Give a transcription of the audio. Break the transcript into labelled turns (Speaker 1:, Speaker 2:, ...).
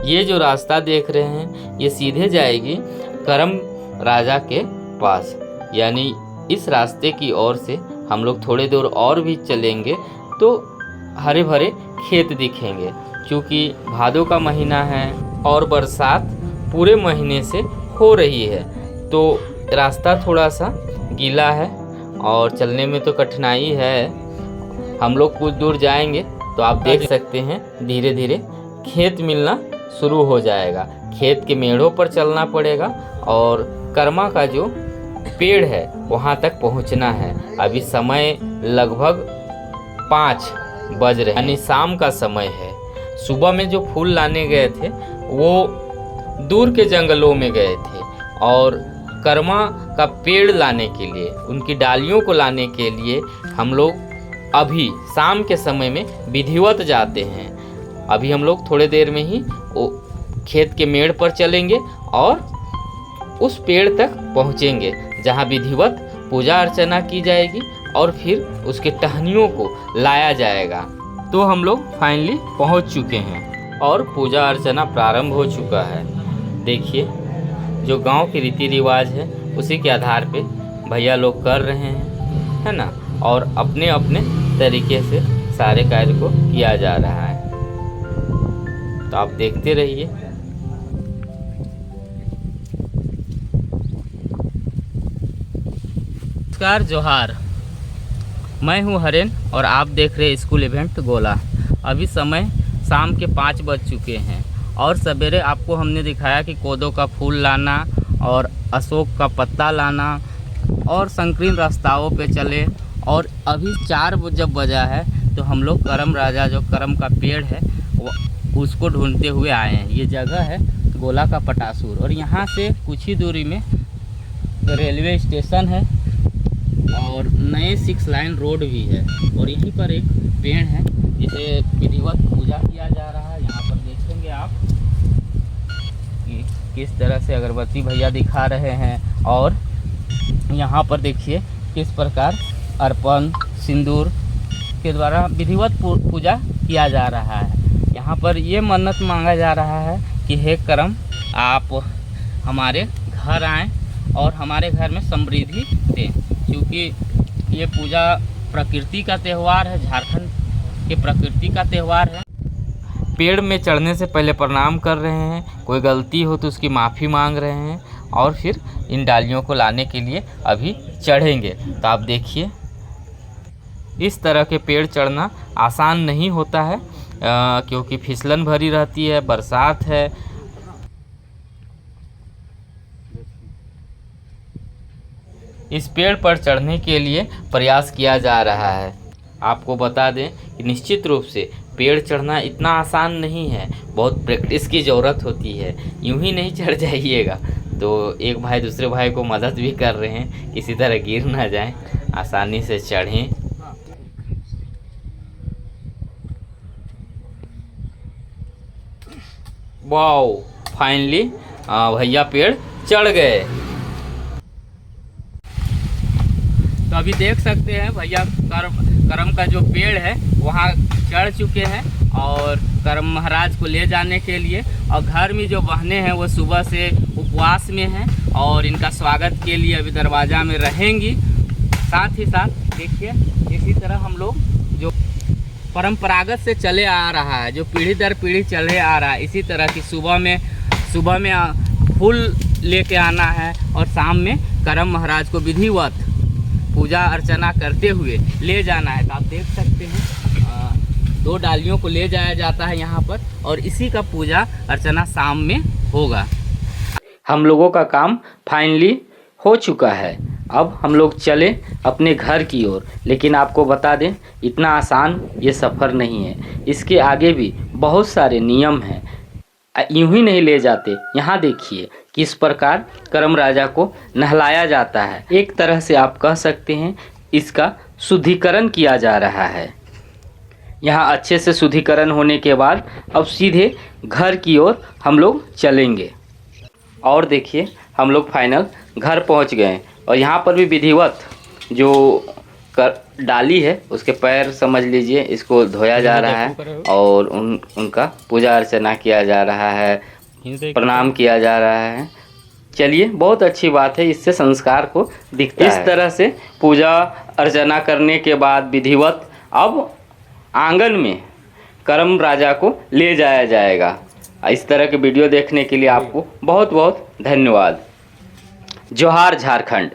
Speaker 1: ये जो रास्ता देख रहे हैं ये सीधे जाएगी करम राजा के पास, यानी इस रास्ते की ओर से हम लोग थोड़ी दूर और भी चलेंगे तो हरे भरे खेत दिखेंगे। क्योंकि भादों का महीना है और बरसात पूरे महीने से हो रही है तो रास्ता थोड़ा सा गीला है और चलने में तो कठिनाई है। हम लोग कुछ दूर जाएंगे तो आप देख सकते हैं धीरे धीरे खेत मिलना शुरू हो जाएगा। खेत के मेढ़ों पर चलना पड़ेगा और कर्मा का जो पेड़ है वहाँ तक पहुँचना है। अभी समय लगभग 5 बज रहे, यानी शाम का समय है। सुबह में जो फूल लाने गए थे वो दूर के जंगलों में गए थे और कर्मा का पेड़ लाने के लिए, उनकी डालियों को लाने के लिए हम लोग अभी शाम के समय में विधिवत जाते हैं। अभी हम लोग थोड़ी देर में ही खेत के मेड़ पर चलेंगे और उस पेड़ तक पहुँचेंगे जहाँ विधिवत पूजा अर्चना की जाएगी और फिर उसके टहनियों को लाया जाएगा। तो हम लोग फाइनली पहुँच चुके हैं और पूजा अर्चना प्रारंभ हो चुका है। देखिए जो गांव के रीति रिवाज है उसी के आधार पे भैया लोग कर रहे हैं, है ना, और अपने अपने तरीके से सारे कार्य को किया जा रहा है। तो आप देखते रहिए। नमस्कार, जोहार, मैं हूं हरेन और आप देख रहे हैं स्कूल इवेंट गोला। अभी समय शाम के 5 बज चुके हैं और सवेरे आपको हमने दिखाया कि कोदो का फूल लाना और अशोक का पत्ता लाना और संकीर्ण रास्ताओं पे चले और अभी 4 जब बजा है तो हम लोग करम राजा जो करम का पेड़ है वो उसको ढूंढते हुए आए हैं। ये जगह है गोला का पटासूर और यहाँ से कुछ ही दूरी में रेलवे स्टेशन है और नए 6 लाइन रोड भी है और यहीं पर एक पेड़ है जिसे विधिवत पूजा किया जा रहा है। यहाँ पर देखेंगे आप कि किस तरह से अगरबत्ती भैया दिखा रहे हैं और यहाँ पर देखिए किस प्रकार अर्पण सिंदूर के द्वारा विधिवत पूजा किया जा रहा है। यहाँ पर ये मन्नत मांगा जा रहा है कि हे करम, आप हमारे घर आएँ और हमारे घर में समृद्धि दें। क्योंकि ये पूजा प्रकृति का त्यौहार है, झारखंड के प्रकृति का त्यौहार है। पेड़ में चढ़ने से पहले प्रणाम कर रहे हैं, कोई गलती हो तो उसकी माफ़ी मांग रहे हैं और फिर इन डालियों को लाने के लिए अभी चढ़ेंगे। तो आप देखिए इस तरह के पेड़ चढ़ना आसान नहीं होता है क्योंकि फिसलन भरी रहती है, बरसात है। इस पेड़ पर चढ़ने के लिए प्रयास किया जा रहा है। आपको बता दें कि निश्चित रूप से पेड़ चढ़ना इतना आसान नहीं है, बहुत प्रैक्टिस की ज़रूरत होती है। यूं ही नहीं चढ़ जाइएगा। तो एक भाई दूसरे भाई को मदद भी कर रहे हैं, किसी तरह गिर ना जाएं, आसानी से चढ़ें। वाओ, फाइनली भैया पेड़ चढ़ गए। तो अभी देख सकते हैं भैया करम का जो पेड़ है वहाँ चढ़ चुके हैं और करम महाराज को ले जाने के लिए, और घर में जो बहनें हैं वो सुबह से उपवास में हैं और इनका स्वागत के लिए अभी दरवाज़ा में रहेंगी। साथ ही साथ देखिए इसी तरह हम लोग जो परंपरागत से चले आ रहा है, जो पीढ़ी दर पीढ़ी चले आ रहा है, इसी तरह की सुबह में फूल लेके आना है और शाम में करम महाराज को विधिवत पूजा अर्चना करते हुए ले जाना है। तो आप देख सकते हैं 2 डालियों को ले जाया जाता है यहाँ पर और इसी का पूजा अर्चना शाम में होगा। हम लोगों का काम फाइनली हो चुका है। अब हम लोग चले अपने घर की ओर। लेकिन आपको बता दें इतना आसान ये सफ़र नहीं है, इसके आगे भी बहुत सारे नियम हैं। यूं ही नहीं ले जाते। यहाँ देखिए किस प्रकार करम राजा को नहलाया जाता है। एक तरह से आप कह सकते हैं इसका शुद्धिकरण किया जा रहा है। यहाँ अच्छे से शुद्धिकरण होने के बाद अब सीधे घर की ओर हम लोग चलेंगे। और देखिए हम लोग फाइनल घर पहुँच गए और यहाँ पर भी विधिवत जो डाली है उसके पैर समझ लीजिए, इसको धोया जा रहा है और उनका पूजा अर्चना किया जा रहा है, प्रणाम किया जा रहा है। चलिए, बहुत अच्छी बात है, इससे संस्कार को दिखता है। इस तरह से पूजा अर्चना करने के बाद विधिवत अब आंगन में करम राजा को ले जाया जाएगा। इस तरह के वीडियो देखने के लिए आपको बहुत बहुत धन्यवाद। जोहार झारखंड।